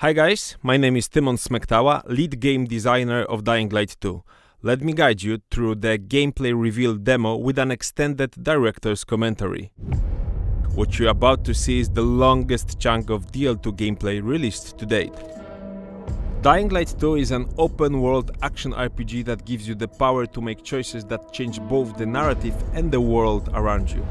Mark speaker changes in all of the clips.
Speaker 1: Hi guys, my name is Tymon Smektała, lead game designer of Dying Light 2. Let me guide you through the gameplay reveal demo with an extended director's commentary. What you're about to see is the longest chunk of DL2 gameplay released to date. Dying Light 2 is an open-world action RPG that gives you the power to make choices that change both the narrative and the world around you.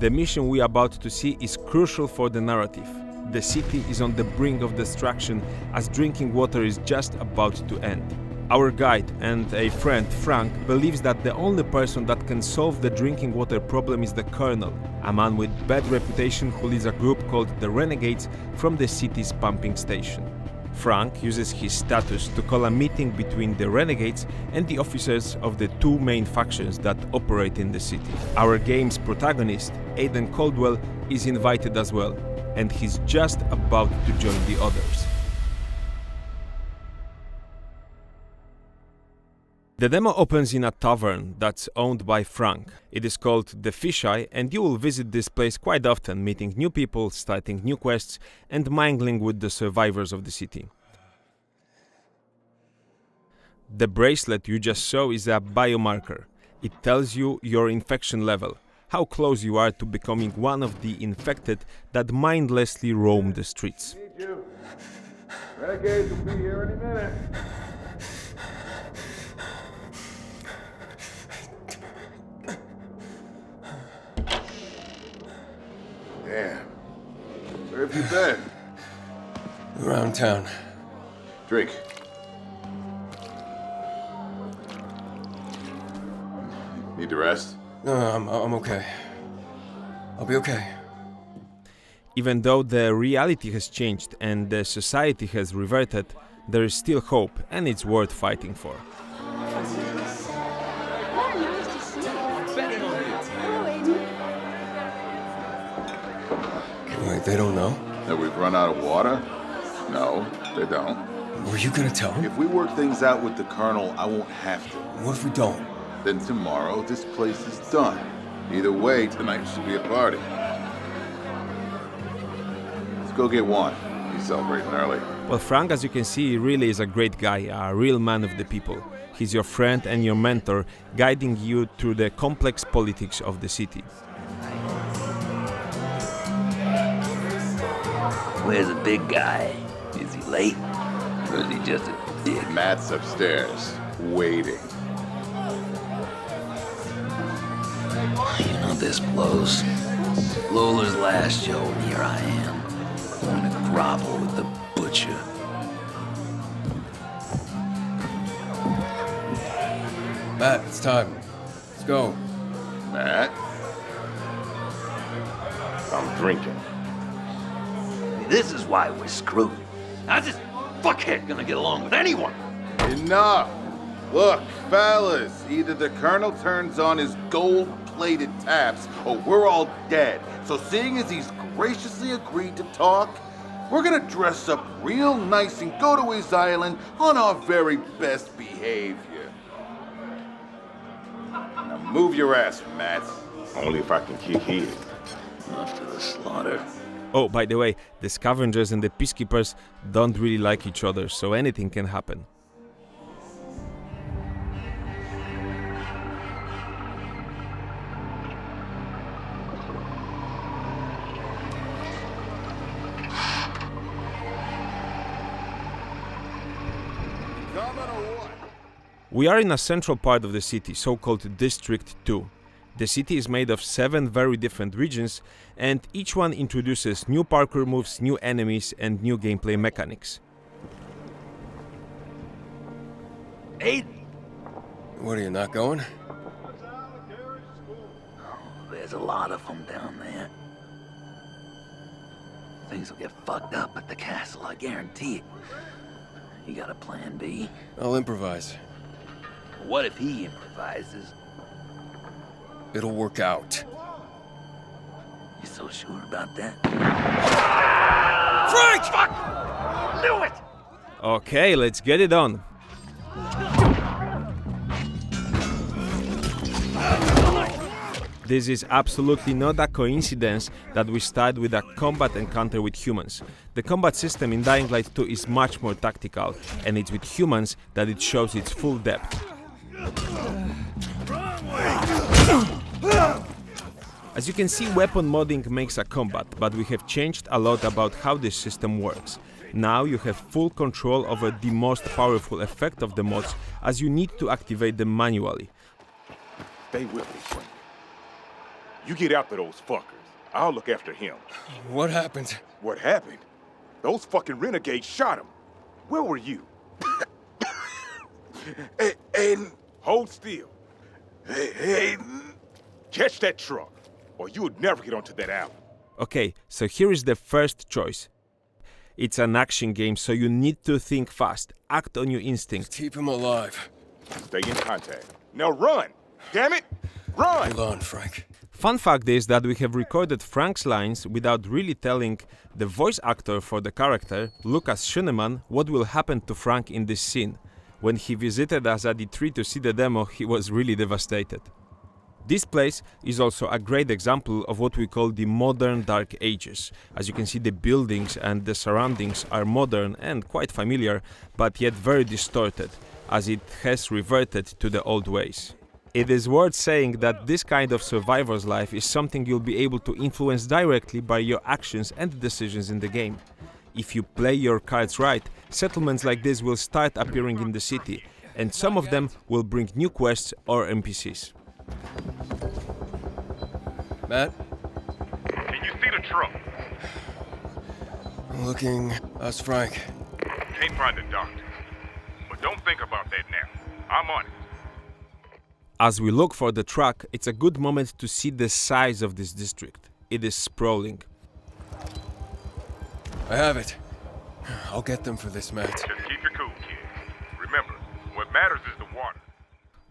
Speaker 1: The mission we are about to see is crucial for the narrative. The city is on the brink of destruction as drinking water is just about to end. Our guide and a friend, Frank, believes that the only person that can solve the drinking water problem is the Colonel, a man with bad reputation who leads a group called the Renegades from the city's pumping station. Frank uses his status to call a meeting between the Renegades and the officers of the two main factions that operate in the city. Our game's protagonist, Aiden Caldwell, is invited as well, and he's just about to join the others. The demo opens in a tavern that's owned by Frank. It is called The Fisheye, and you will visit this place quite often, meeting new people, starting new quests, and mingling with the survivors of the city. The bracelet you just saw is a biomarker. It tells you your infection level, how close you are to becoming one of the infected that mindlessly roam the streets.
Speaker 2: Need you. Renegades will be here any minute. Damn. Where have you been?
Speaker 3: Around town.
Speaker 2: Drink. Need to rest?
Speaker 3: No, I'm okay. I'll be okay.
Speaker 1: Even though the reality has changed and the society has reverted, there is still hope, and it's worth fighting for.
Speaker 3: Wait, they don't know?
Speaker 2: That we've run out of water? No, they don't.
Speaker 3: Were you gonna tell them?
Speaker 2: If we work things out with the Colonel, I won't have to.
Speaker 3: What if we don't?
Speaker 2: Then tomorrow, this place is done. Either way, tonight should be a party. Let's go get one. He's celebrating early.
Speaker 1: Well, Frank, as you can see, really is a great guy, a real man of the people. He's your friend and your mentor, guiding you through the complex politics of the city.
Speaker 4: Where's the big guy? Is he late? Or is he just a dick?
Speaker 2: Matt's upstairs, waiting.
Speaker 4: You know this blows. Lola's last show, and here I am, going to grovel with the butcher.
Speaker 3: Matt, it's time. Let's go.
Speaker 2: Matt? I'm drinking.
Speaker 4: This is why we're screwed. How's this fuckhead gonna get along with anyone?
Speaker 2: Enough! Look, fellas, either the Colonel turns on his gold-plated taps, or we're all dead. So seeing as he's graciously agreed to talk, we're gonna dress up real nice and go to his island on our very best behavior. Now move your ass, Matt. Only if I can kick his.
Speaker 4: Off to the slaughter.
Speaker 1: Oh, by the way, the scavengers and the peacekeepers don't really like each other, so anything can happen. We are in a central part of the city, so-called District 2. The city is made of 7 very different regions, and each one introduces new parkour moves, new enemies, and new gameplay mechanics.
Speaker 4: Aiden!
Speaker 3: What, are you not going?
Speaker 4: There's a lot of them down there. Things will get fucked up at the castle, I guarantee it. You got a plan B?
Speaker 3: I'll improvise.
Speaker 4: What if he improvises?
Speaker 3: It'll work out.
Speaker 4: You so sure about that?
Speaker 3: Frank!
Speaker 4: Fuck! Knew it!
Speaker 1: Okay, let's get it on. This is absolutely not a coincidence that we start with a combat encounter with humans. The combat system in Dying Light 2 is much more tactical, and it's with humans that it shows its full depth. As you can see, weapon modding makes a combat, but we have changed a lot about how this system works. Now you have full control over the most powerful effect of the mods, as you need to activate them manually.
Speaker 5: Stay with me, Frank. You get after those fuckers. I'll look after him.
Speaker 3: What happened?
Speaker 5: What happened? Those fucking renegades shot him. Where were you?
Speaker 2: Aiden.
Speaker 5: Hold still.
Speaker 2: Aiden.
Speaker 5: Catch that truck, or you would never get onto that island.
Speaker 1: Okay, so here is the first choice. It's an action game, so you need to think fast, act on your instincts.
Speaker 3: Keep him alive.
Speaker 5: Stay in contact. Now run! Damn it! Run!
Speaker 3: Hold on, Frank.
Speaker 1: Fun fact is that we have recorded Frank's lines without really telling the voice actor for the character, Lucas Schoenemann, what will happen to Frank in this scene. When he visited us at E3 to see the demo, he was really devastated. This place is also a great example of what we call the modern Dark Ages. As you can see, the buildings and the surroundings are modern and quite familiar, but yet very distorted, as it has reverted to the old ways. It is worth saying that this kind of survivor's life is something you'll be able to influence directly by your actions and decisions in the game. If you play your cards right, settlements like this will start appearing in the city, and some of them will bring new quests or NPCs.
Speaker 3: Matt?
Speaker 5: Can you see the truck?
Speaker 3: Looking. That's Frank.
Speaker 5: Can't find the doctor. But don't think about that now. I'm on it.
Speaker 1: As we look for the truck, it's a good moment to see the size of this district. It is sprawling.
Speaker 3: I have it. I'll get them for this, Matt.
Speaker 5: Just keep your cool, kid. Remember, what matters is the water.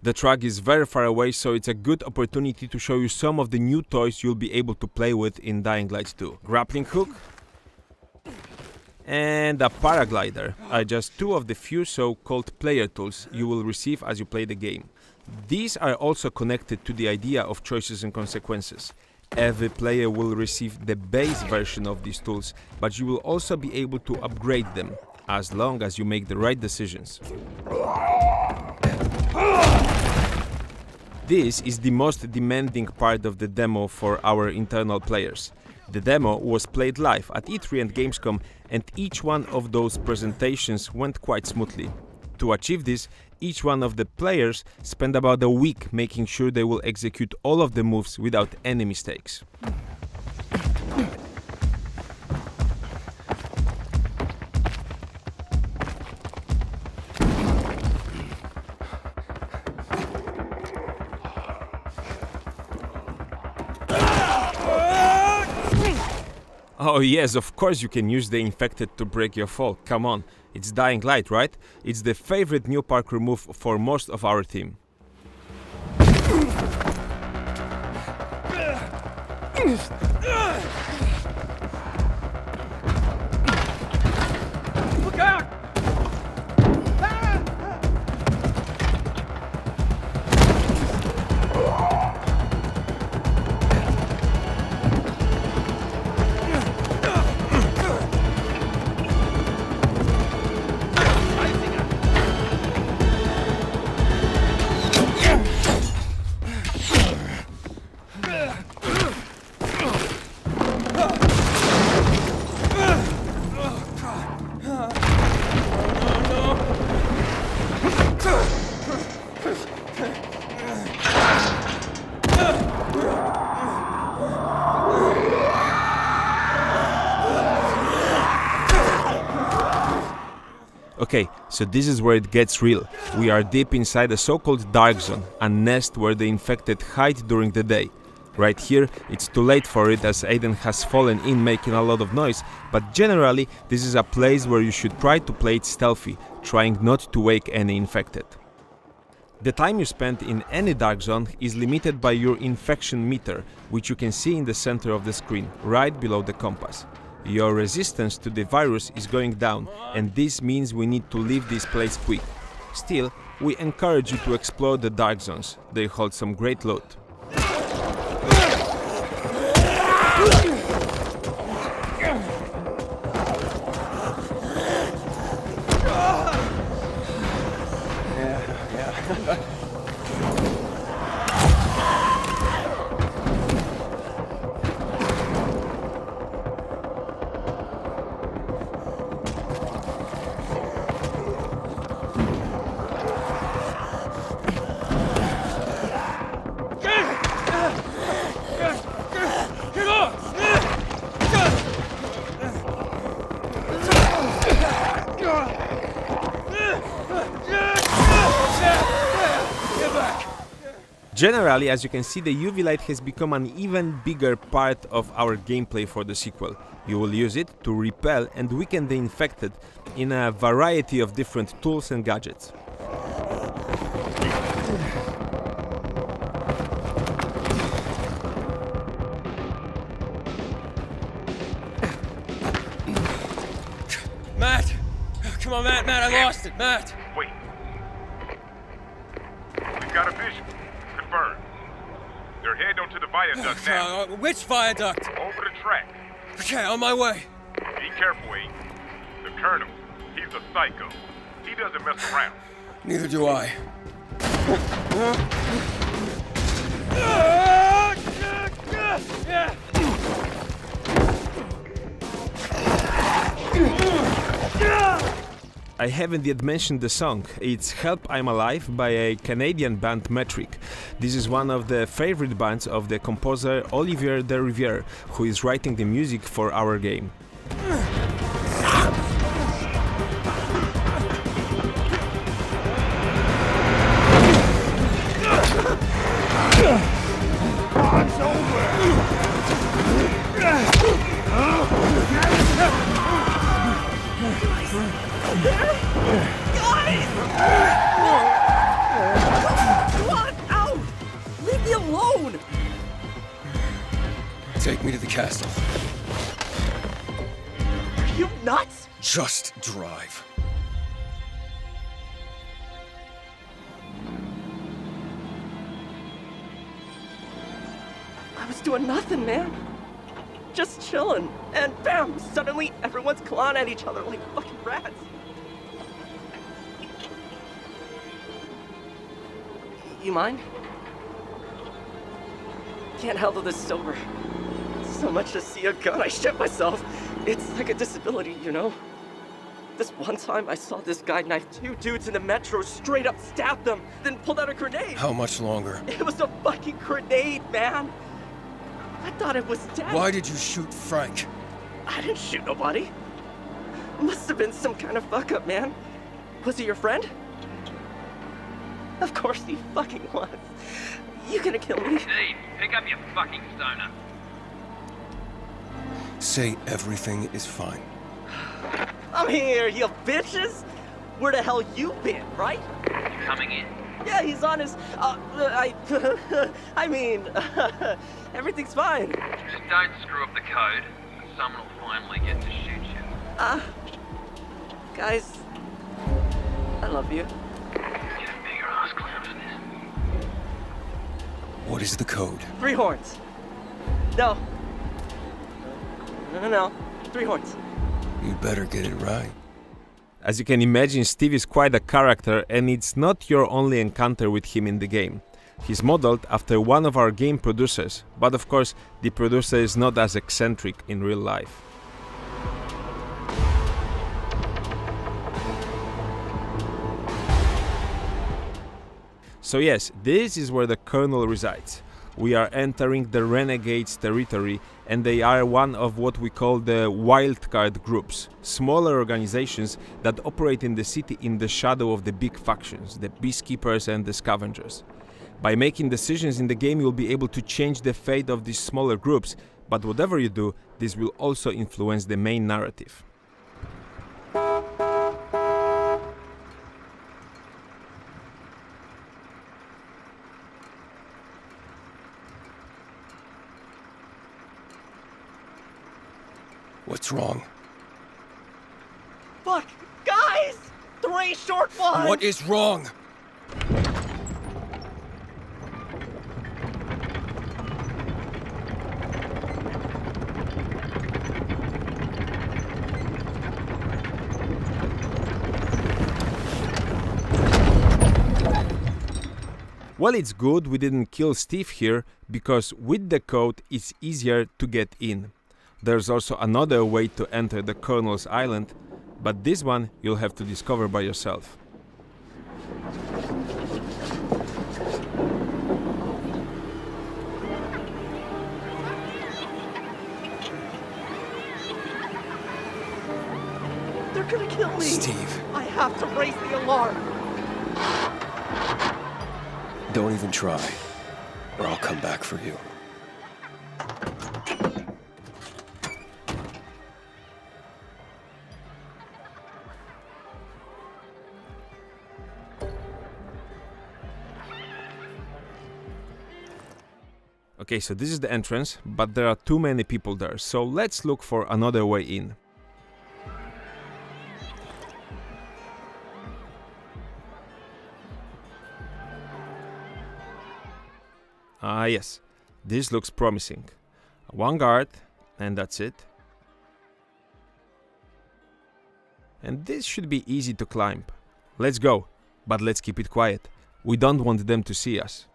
Speaker 1: The truck is very far away, so it's a good opportunity to show you some of the new toys you'll be able to play with in Dying Light 2. Grappling hook and a paraglider are just two of the few so-called player tools you will receive as you play the game. These are also connected to the idea of choices and consequences. Every player will receive the base version of these tools, but you will also be able to upgrade them, as long as you make the right decisions. This is the most demanding part of the demo for our internal players. The demo was played live at E3 and Gamescom, and each one of those presentations went quite smoothly. To achieve this, each one of the players spent about a week making sure they will execute all of the moves without any mistakes. Oh yes, of course you can use the infected to break your fall. Come on, it's Dying Light, right? It's the favorite new parkour move for most of our team.
Speaker 6: Look out!
Speaker 1: Okay, so this is where it gets real. We are deep inside a so-called dark zone, a nest where the infected hide during the day. Right here, it's too late for it as Aiden has fallen in making a lot of noise, but generally this is a place where you should try to play it stealthy, trying not to wake any infected. The time you spend in any dark zone is limited by your infection meter, which you can see in the center of the screen, right below the compass. Your resistance to the virus is going down, and this means we need to leave this place quick. Still, we encourage you to explore the dark zones. They hold some great loot. Generally, as you can see, the UV light has become an even bigger part of our gameplay for the sequel. You will use it to repel and weaken the infected in a variety of different tools and gadgets.
Speaker 3: Matt! Come on, Matt, I lost it, Matt!
Speaker 5: Wait. We've got a visual. Confirmed. They're heading onto the viaduct now.
Speaker 3: Which viaduct?
Speaker 5: Over the track.
Speaker 3: Okay, on my way.
Speaker 5: Be careful, Aiden. The Colonel, he's a psycho. He doesn't mess around.
Speaker 3: Neither do I.
Speaker 1: I haven't yet mentioned the song. It's Help I'm Alive by a Canadian band Metric. This is one of the favorite bands of the composer Olivier de Rivière, who is writing the music for our game.
Speaker 3: Take me to the castle.
Speaker 6: Are you nuts?
Speaker 3: Just drive.
Speaker 6: I was doing nothing, man. Just chilling. And bam, suddenly everyone's clawing at each other like fucking rats. You mind? Can't handle this sober. So much to see a gun, I shit myself. It's like a disability, you know? This one time I saw this guy knife two dudes in the metro, straight up stabbed them, then pulled out a grenade.
Speaker 3: How much longer?
Speaker 6: It was a fucking grenade, man. I thought it was dead.
Speaker 3: Why did you shoot Frank?
Speaker 6: I didn't shoot nobody. Must have been some kind of fuck up, man. Was he your friend? Of course he fucking was. You gonna kill me?
Speaker 7: Steve, pick up your fucking stoner.
Speaker 3: Say everything is fine.
Speaker 6: I'm here, you bitches. Where the hell you been, right?
Speaker 7: Coming in.
Speaker 6: Yeah, he's on his. I mean, everything's fine.
Speaker 7: Just don't screw up the code, and someone will finally get to shoot you.
Speaker 6: Guys, I love you.
Speaker 7: Get a bigger ass clown for this.
Speaker 3: What is the code?
Speaker 6: 3 horns. No. No. 3 horns.
Speaker 3: You better get it right.
Speaker 1: As you can imagine, Steve is quite a character, and it's not your only encounter with him in the game. He's modeled after one of our game producers, but of course, the producer is not as eccentric in real life. So yes, this is where the Colonel resides. We are entering the Renegades territory, and they are one of what we call the wildcard groups, smaller organizations that operate in the city in the shadow of the big factions, the Peacekeepers and the Scavengers. By making decisions in the game, you'll be able to change the fate of these smaller groups, but whatever you do, this will also influence the main narrative.
Speaker 3: What's wrong?
Speaker 6: Fuck, guys! 3 short ones!
Speaker 3: What is wrong?
Speaker 1: Well, it's good we didn't kill Steve here, because with the code it's easier to get in. There's also another way to enter the Colonel's Island, but this one you'll have to discover by yourself.
Speaker 6: They're gonna kill me!
Speaker 3: Steve,
Speaker 6: I have to raise the alarm!
Speaker 3: don't even try, or I'll come back for you.
Speaker 1: Okay, so this is the entrance, but there are too many people there, so let's look for another way in. Ah yes, this looks promising. One guard, and that's it. And this should be easy to climb. Let's go, but let's keep it quiet. We don't want them to see us.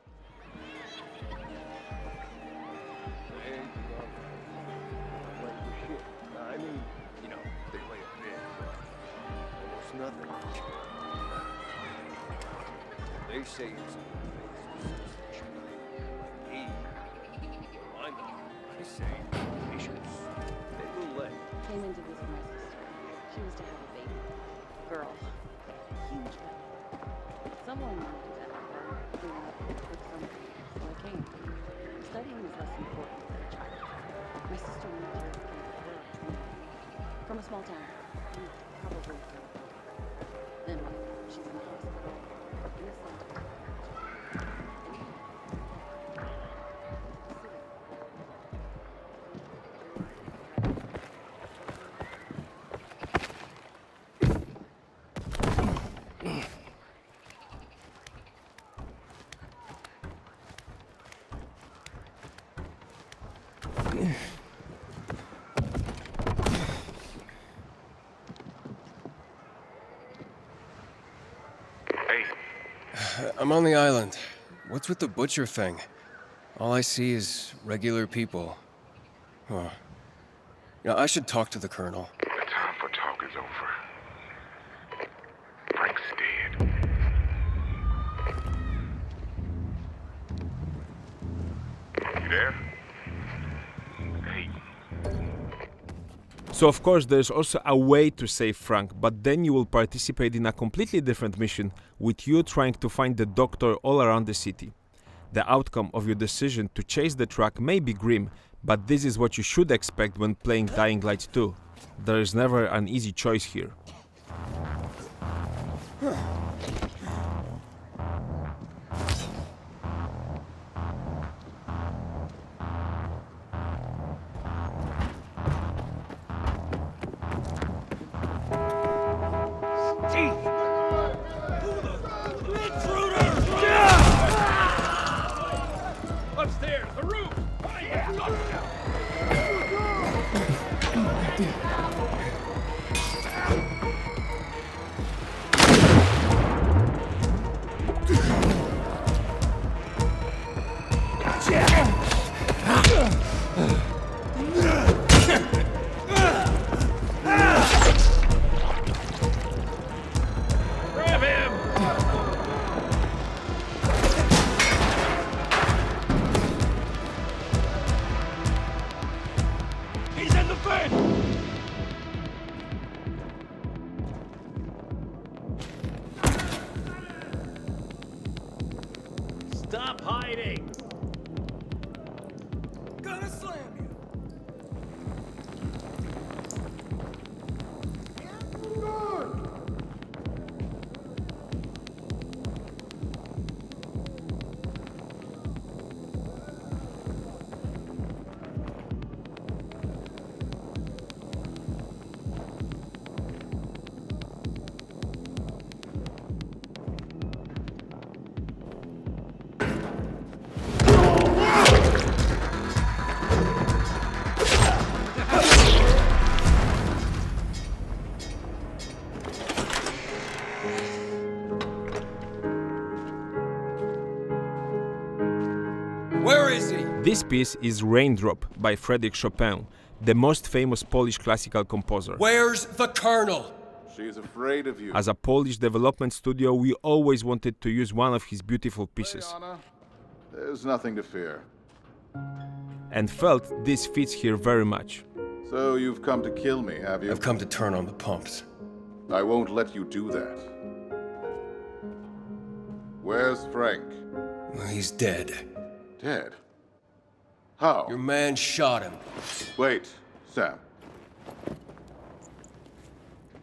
Speaker 8: They say it's hey, well, I say patience. They will let.
Speaker 9: Came in to visit my sister. She was to have a baby. Girl. Huge baby. Someone wanted to have her doing with something, so I came. Studying is less important than a child. My sister moved here from a small town. Probably. Then she's in the hospital. In the center.
Speaker 3: I'm on the island. What's with the butcher thing? All I see is regular people. Huh. You know, I should talk to the Colonel.
Speaker 5: The time for talk is over. Frank's dead. You there? Hey.
Speaker 1: So of course there's also a way to save Frank, but then you will participate in a completely different mission, with you trying to find the doctor all around the city. The outcome of your decision to chase the truck may be grim, but this is what you should expect when playing Dying Light 2. There is never an easy choice here.
Speaker 7: Upstairs, the roof! Grab him! He's in the vent! Stop hiding! Gonna slam you!
Speaker 1: This piece is Raindrop by Frédéric Chopin, the most famous Polish classical composer.
Speaker 3: Where's the Colonel?
Speaker 2: She's afraid of you.
Speaker 1: As a Polish development studio, we always wanted to use one of his beautiful pieces,
Speaker 2: Leona, there's nothing to fear.
Speaker 1: and felt this fits here very much.
Speaker 2: So you've come to kill me, have you?
Speaker 3: I've come to turn on the pumps.
Speaker 2: I won't let you do that. Where's Frank?
Speaker 3: He's dead.
Speaker 2: Dead? How?
Speaker 3: Your man shot him.
Speaker 2: Wait, Sam.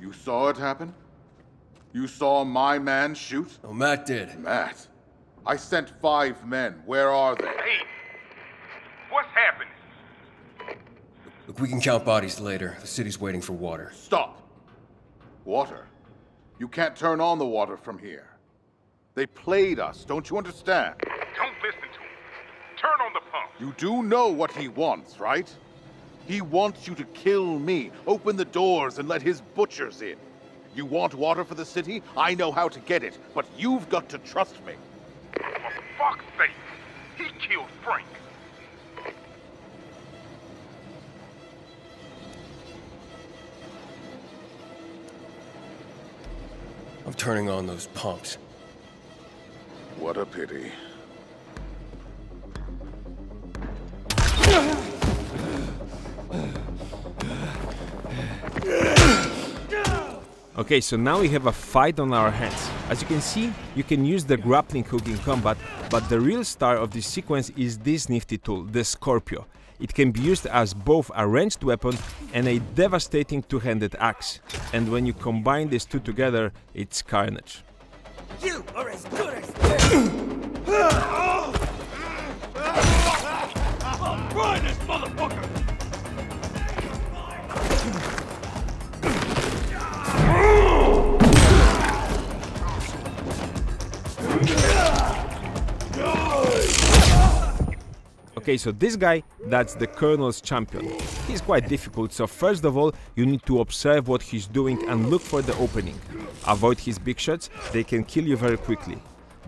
Speaker 2: You saw it happen? You saw my man shoot?
Speaker 3: Oh, Matt did.
Speaker 2: Matt, I sent 5 men. Where are they?
Speaker 5: Hey, what's happening?
Speaker 3: Look, we can count bodies later. The city's waiting for water.
Speaker 2: Stop. Water? You can't turn on the water from here. They played us, don't you understand?
Speaker 5: Don't listen to him. Turn on the pump.
Speaker 2: You do know what he wants, right? He wants you to kill me, open the doors and let his butchers in. You want water for the city? I know how to get it, but you've got to trust me.
Speaker 5: For fuck's sake, he killed Frank.
Speaker 3: I'm turning on those pumps.
Speaker 2: What a pity.
Speaker 1: Okay, so now we have a fight on our hands. As you can see, you can use the grappling hook in combat, but the real star of this sequence is this nifty tool, the Scorpio. It can be used as both a ranged weapon and a devastating two-handed axe. And when you combine these two together, it's carnage.
Speaker 8: You are as good as dead. Run this motherfucker!
Speaker 1: Okay, so this guy, that's the Colonel's champion. He's quite difficult, so first of all, you need to observe what he's doing and look for the opening. Avoid his big shots, they can kill you very quickly.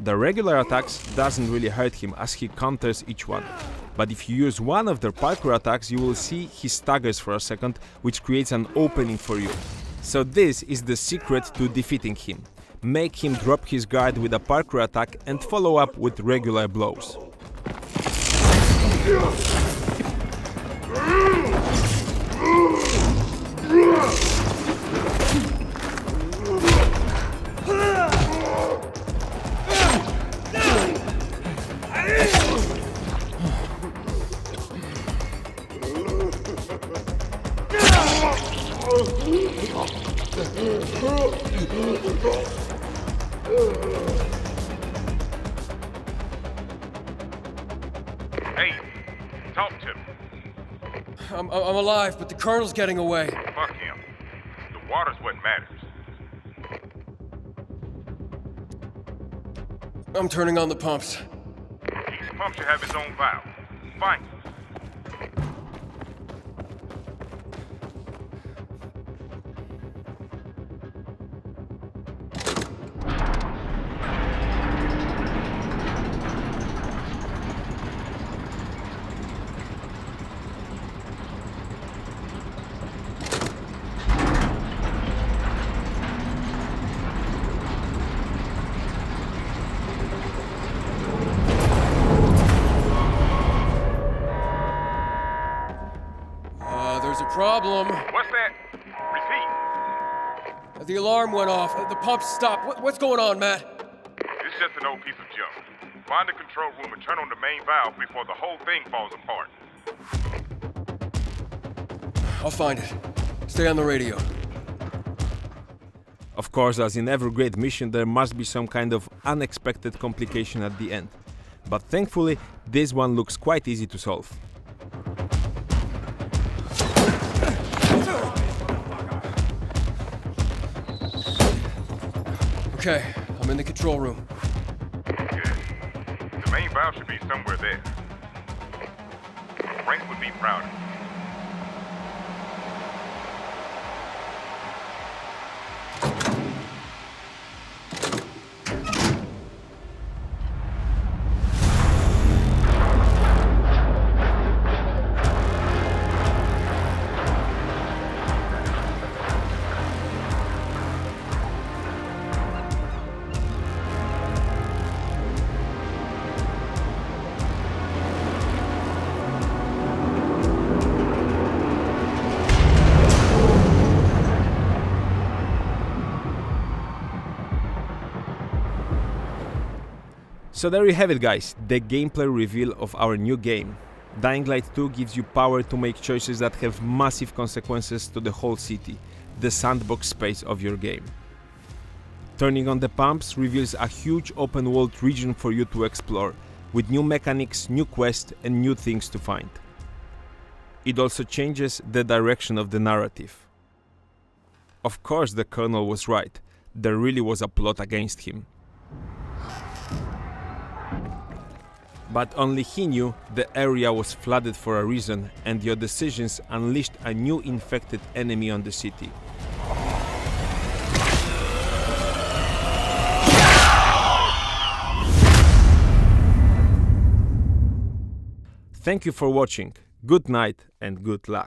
Speaker 1: The regular attacks doesn't really hurt him as he counters each one. But if you use one of their parkour attacks, you will see he staggers for a second, which creates an opening for you. So this is the secret to defeating him. Make him drop his guard with a parkour attack and follow up with regular blows.
Speaker 5: Hey, talk to me.
Speaker 3: I'm alive, but the Colonel's getting away.
Speaker 5: Fuck him. The water's what matters.
Speaker 3: I'm turning on the pumps.
Speaker 5: Each pump should have its own valve. Find it.
Speaker 3: There's a problem.
Speaker 5: What's that? Repeat.
Speaker 3: The alarm went off. The pumps stopped. What's going on, Matt?
Speaker 5: It's just an old piece of junk. Find the control room and turn on the main valve before the whole thing falls apart.
Speaker 3: I'll find it. Stay on the radio.
Speaker 1: Of course, as in every great mission, there must be some kind of unexpected complication at the end. But thankfully, this one looks quite easy to solve.
Speaker 3: Okay, I'm in the control room.
Speaker 5: Good. The main valve should be somewhere there. Frank would be proud of you.
Speaker 1: So there you have it, guys, the gameplay reveal of our new game. Dying Light 2 gives you power to make choices that have massive consequences to the whole city, the sandbox space of your game. Turning on the pumps reveals a huge open world region for you to explore, with new mechanics, new quests and new things to find. It also changes the direction of the narrative. Of course the Colonel was right, there really was a plot against him. But only he knew the area was flooded for a reason, and your decisions unleashed a new infected enemy on the city. Thank you for watching, good night and good luck.